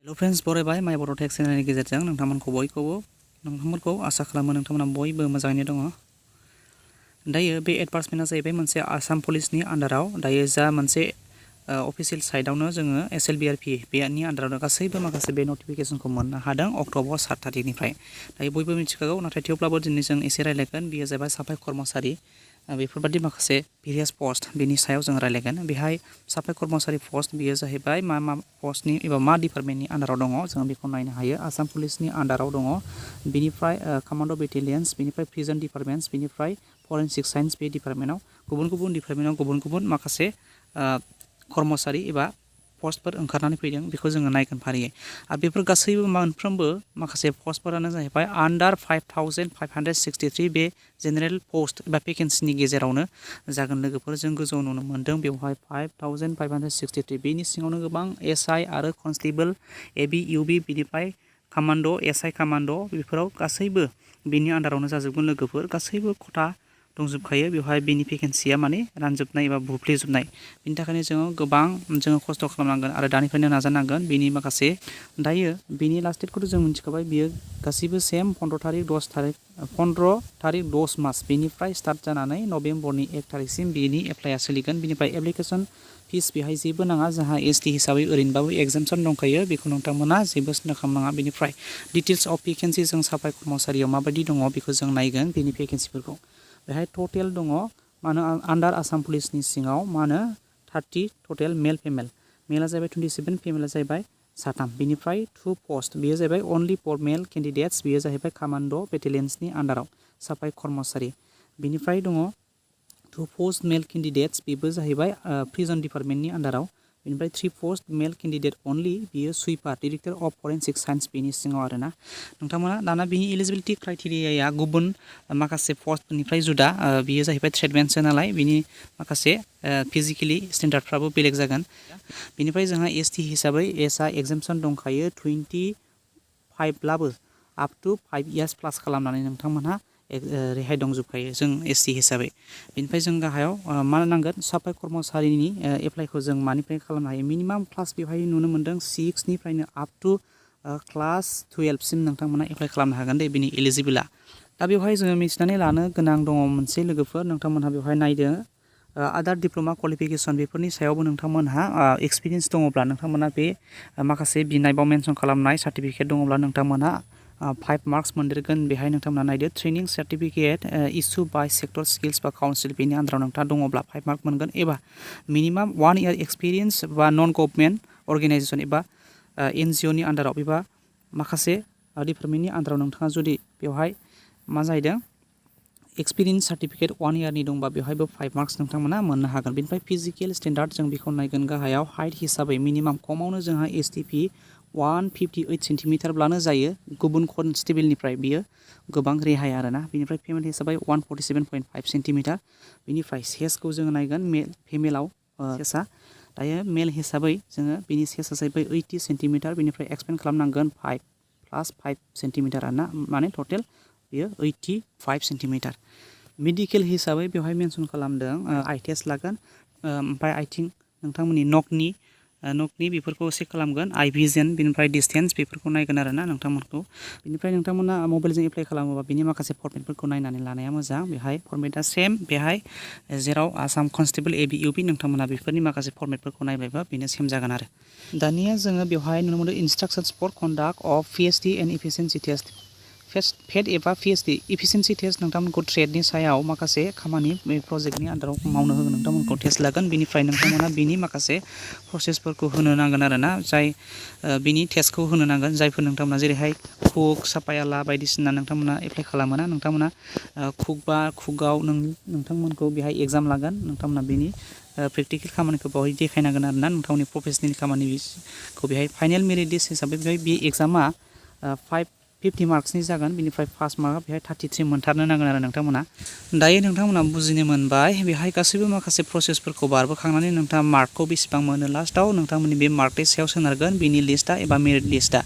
Hello friends बरायबाय माय बर' tech चेनेलनि गेजेरजों नोंथांमोनखौ आसा खालामो नोंथांमोना बयबो मोजाङैनो दङ। दायो बे एडभार्टाइजमेन्टआ जाहैबाय मोनसे आसाम पुलिसनि आन्डाराव दायो जा मोनसे अफिसियेल साइटआवनो जोङो SLBRP बेनि आन्डारावनो गासैबो माखासे बे नटिफिकेसनखौ मोननो हादों अक्ट'बर 7 थारिखनिफ्राय। दायो बयबो मिथिखागौ नाथाय थेवब्लाबो दिनै जों एसे रायलायगोन बेयो जाबाय साफाइकर्मचारि बेफोरबादि माखासे भेरियास पस्ट बेनि सायाव जों रायलायगोन। बेहाय साफाइकर्मचारि पस्ट बेयो जाहैबाय मा पस्टनि एबा मा डिपार्टमेन्टनि आन्डाराव दङ जों बेखौ नायनो हायो। आसाम पुलिसनि आन्डाराव दङ, बेनिफ्राय कमान्ड' बेटेलियन्स, बेनिफ्राय प्रिजन डिपार्टमेन्ट्स, बेनिफ्राय फरेन्सिक साइन्स बे डिपार्टमेन्टआव गुबुन गुबुन डिपार्टमेन्टआव गुबुन गुबुन माखासे कर्मचारि एबा पस्टफोर ओंखारनानै फैदों बेखौ जोङो नायगोन फारियै। आरो बेफोर गासैबो मोनफ्रोमबो माखासे पस्टफोरानो जाहैबाय आन्डार 5563 बे जेनेरेल पस्ट एबा भेकेन्सिनि गेजेरावनो जागोन। लोगोफोर जों गोजौआव नुनो मोन्दों बेवहाय 5563 बेनि सिङावनो गोबां SI आरो कनस्टेबल AB UB बेनिफ्राय कमान्ड' SI कमान्ड' बेफोराव गासैबो बेनि आन्डारावनो जाजोबगोन। लोगोफोर गासैबो खथा दंजोबखायो बेवहाय बेनि भेकेन्सिया माने रानजोबनाय एबा बुफ्लेजोबनाय। बेनि थाखायनो जोङो खस्थ' खालामनांगोन आरो दानिफ्रायनो नाजानांगोन बेनि माखासे। दायो बेनि लास्ट डेटखौथ' जों मिथिखाबाय बियो गासैबो सेम 15 तारिख 10 मास बेनिफ्राय स्टार्ट जानानै नभेम्बरनि 1 तारिखसिम बेनि एप्लाइआ सोलिगोन। बेनिफ्राय एप्लिकेसन फिस बेहाय जेबो नाङा, जोंहा ST हिसाबै ओरैनोबाबो एगजामसन दंखायो बेखौ नोंथांमोना जेबो सिन्था खालामनाङा। बेनिफ्राय डिटेल्स अफ भेकेन्सि जों साफाइकर्मचारियाव माबायदि दङ बेखौ जों नायगोन बेनि भेकेन्सिफोरखौ। बेहाय टटेल दङ मानो आन्डार आसाम पुलिसनि सिङाव 30 टटेल मेल फिमेल। मेलआ जाहैबाय 27, फिमेलआ जाहैबाय 3। बेनिफ्राय 2 पस्ट बेयो जाहैबाय अनलि फर मेल केन्डिडेट्स, बेयो जाहैबाय कमान्ड' बेटेलियन्सनि आन्डाराव साफाइकर्मचारि। बेनिफ्राय दङ 2 पस्ट मेल केन्डिडेट्स बेबो जाहैबाय प्रिजन डिपार्टमेन्टनि आन्डाराव। बेनिफ्राय 3 पस्ट मेल केन्डिडेट अनलि बेयो सुइपार डिरेक्टर अफ फरेन्सिक साइन्स बेनि सिङाव आरोना नोंथांमोना। दाना बिनि एलिजिबिलिटि क्राइटेरियाया गुबुन माखासे पस्टनिफ्राय जुदा, बियो जाहैबाय ट्रेडमेन्सो नालाय बिनि माखासे फिजिकेलि स्टेन्डार्डफ्राबो बेलेग जागोन। बेनिफ्राय जोंहा ST हिसाबै एसआ एगजामसन दंखायो 25ब्लाबो आप टु 5 इयार्स प्लास खालामनानै नोंथांमोनहा रेहाय दंजोबखायो जों ST हिसाबै। बेनिफ्राय जों गाहायाव मा नांगोन साफाइकर्मचारिनि एप्लाइखौ जों मानिफ्राय खालामनो हायो। मिनिमाम क्लास बेवहाय नुनो मोन्दों 6 निफ्रायनो आप टु क्लास 12 सिम नोंथांमोना एप्लाइ खालामनो हागोन दे बिनि एलिजिबोला। दा बेवहाय जोङो मिथिनानै लानो गोनां दङ मोनसे लोगोफोर, नोंथांमोनहा बेवहाय नायदो आदार डिप्ल'मा क्वालिफिकेसन बेफोरनि सायावबो नोंथांमोनहा एक्सपिरियेन्स दङब्ला नोंथांमोना बे माखासे बिनायबाव मेनसन खालामनाय सार्टिफिकेट दङब्ला नोंथांमोनहा 5 मार्क्स मोनदेरगोन। बेहाय नोंथांमोना नायदो training certificate issue by sector skills बा काउन्सिल बेनि आन्डाराव नोंथाङा दङब्ला 5 मार्क मोनगोन, एबा मिनिमाम 1 इयार एक्सपिरियेन्स बा नन गभर्नमेन्ट अर्गेनाइजेसन एबा NGOनि आन्डाराव एबा माखासे डिपार्टमेन्टनि आन्डाराव नोंथाङा जुदि बेवहाय मा जाहैदों एक्सपिरियेन्स सार्टिफिकेट 1 इयारनि दंबा बेवहायबो 5 मार्क्स नोंथांमोना मोननो हागोन। बेनिफ्राय फिजिकेल स्टेन्डार्ड जों बेखौ नायगोन गाहायाव हाइट हिसाबै मिनिमाम खमावनो जोंहा STP 158 सेन्टिमिटारब्लानो जायो। गुबुन कनस्टेबलनिफ्राय बियो गोबां रेहाय आरोना। बेनिफ्राय फिमेल हिसाबै 147.5 सेन्टिमिटार। बेनिफ्राय सेसखौ जोङो नायगोन फिमेलाव सेसा। दायो मेल हिसाबै जोङो बिनि सेसआ जाहैबाय 80 सेन्टिमिटार। बेनिफ्राय एक्सपेन्ड खालामनांगोन 5 + 5 सेन्टिमिटार आरोना, माने टटेल बेयो 85 सेन्टिमिटार। मेडिकेल हिसाबै बेवहाय मेनसन खालामदों आइ टेस्ट लागोन, ओमफ्राय आथिं नोंथांमोननि नकनि बेफोरखौ चेक खालामगोन, आइ भिजन, बेनिफ्राय डिसटेन्स बेफोरखौ नायगोन आरोना नोंथांमोनखौ। बेनिफ्राय नोंथांमोना मबाइलजों एप्लाइ खालामोबा बिनि माखासे फर्मेटफोरखौ नायनानै लानाया मोजां। बेहाय फर्मेटआ सेम, बेहाय जेराव आसाम कनस्टेबल AB UB नोंथांमोना बेफोरनि माखासे फर्मेटफोरखौ नायबायबा बेनो सेम जागोन आरो। दानिया जोङो बेवहाय नुनो मोनो instructions for conduct of PhD and efficiency test. फेड एबा PhD इफिसिएन्सि टेस्ट नोंथांमोनखौ ट्रेडनि सायाव माखासे खामानि बे प्रजेक्टनि आन्डाराव मावनो होगोन, नोंथांमोनखौ टेस्ट लागोन। बेनिफ्राय नोंथांमोना बिनि माखासे प्रसेसफोरखौ होनो नांगोन आरोना, जाय बिनि टेस्टखौ होनो नांगोन। जायफोर नोंथांमोना जेरैहाय कुक, साफायाला बायदिसिना नोंथांमोना एप्लाइ खालामोना, नोंथांमोना कुकआव नोंथांमोनखौ बेहाय एग्जाम लागोन। नोंथांमोना बिनि प्रेक्टिकेल खामानिखौ बेवहाय देखायनांगोन आरोना, नोंथांमोननि प्रफेसनेल खामानिखौ बेहाय फाइनेल मेरिट लिस्ट हिसाबै बेहाय बे एग्जामा 50 मार्क्सनि जागोन। बेनिफ्राय फार्स्ट मार्कआ बेहाय 33 मोनथारनो नांगोन आरो नोंथांमोना। दायो नोंथांमोना बुजिनो मोनबाय बेहाय गासैबो माखासे प्रसेसफोरखौ बारबोखांनानै नोंथाङा मार्कखौ बेसेबां मोनो लास्टआव नोंथांमोननि बे मार्कनि सायाव सोनारगोन बिनि लिस्टआ एबा मेरिट लिस्टआ।